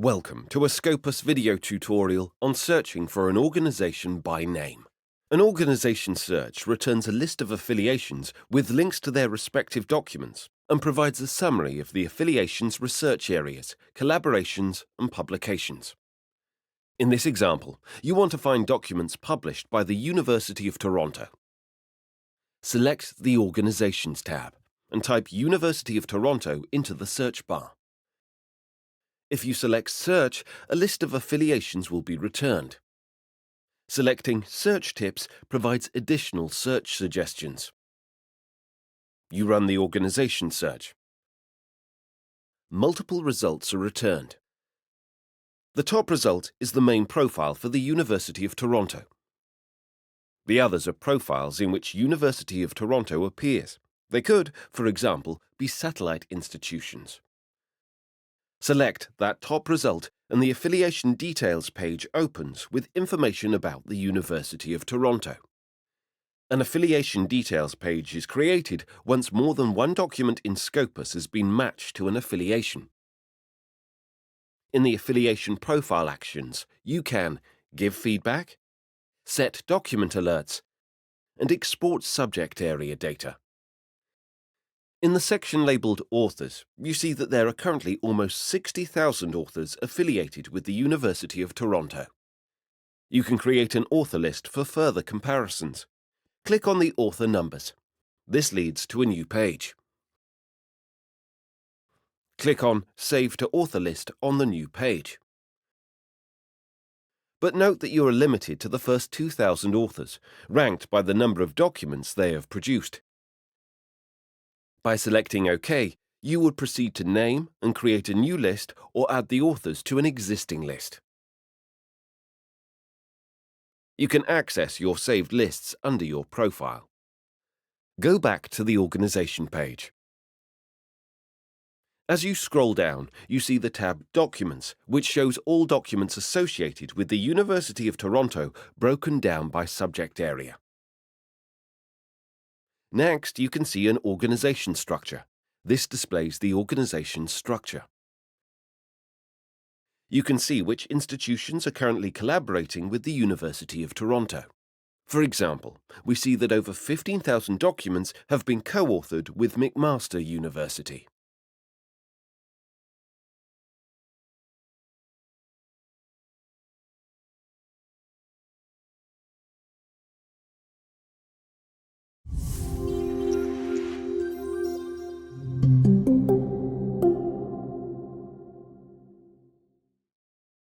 Welcome to a Scopus video tutorial on searching for an organization by name. An organization search returns a list of affiliations with links to their respective documents and provides a summary of the affiliations' research areas, collaborations, and publications. In this example, you want to find documents published by the University of Toronto. Select the Organizations tab and type University of Toronto into the search bar. If you select Search, a list of affiliations will be returned. Selecting Search Tips provides additional search suggestions. You run the organization search. Multiple results are returned. The top result is the main profile for the University of Toronto. The others are profiles in which University of Toronto appears. They could, for example, be satellite institutions. Select that top result and the Affiliation Details page opens with information about the University of Toronto. An Affiliation Details page is created once more than one document in Scopus has been matched to an affiliation. In the Affiliation Profile actions, you can give feedback, set document alerts, and export subject area data. In the section labelled Authors, you see that there are currently almost 60,000 authors affiliated with the University of Toronto. You can create an author list for further comparisons. Click on the author numbers. This leads to a new page. Click on Save to Author List on the new page. But note that you are limited to the first 2,000 authors, ranked by the number of documents they have produced. By selecting OK, you would proceed to name and create a new list or add the authors to an existing list. You can access your saved lists under your profile. Go back to the organization page. As you scroll down, you see the tab Documents, which shows all documents associated with the University of Toronto broken down by subject area. Next, you can see an organization structure. This displays the organization structure. You can see which institutions are currently collaborating with the University of Toronto. For example, we see that over 15,000 documents have been co-authored with McMaster University.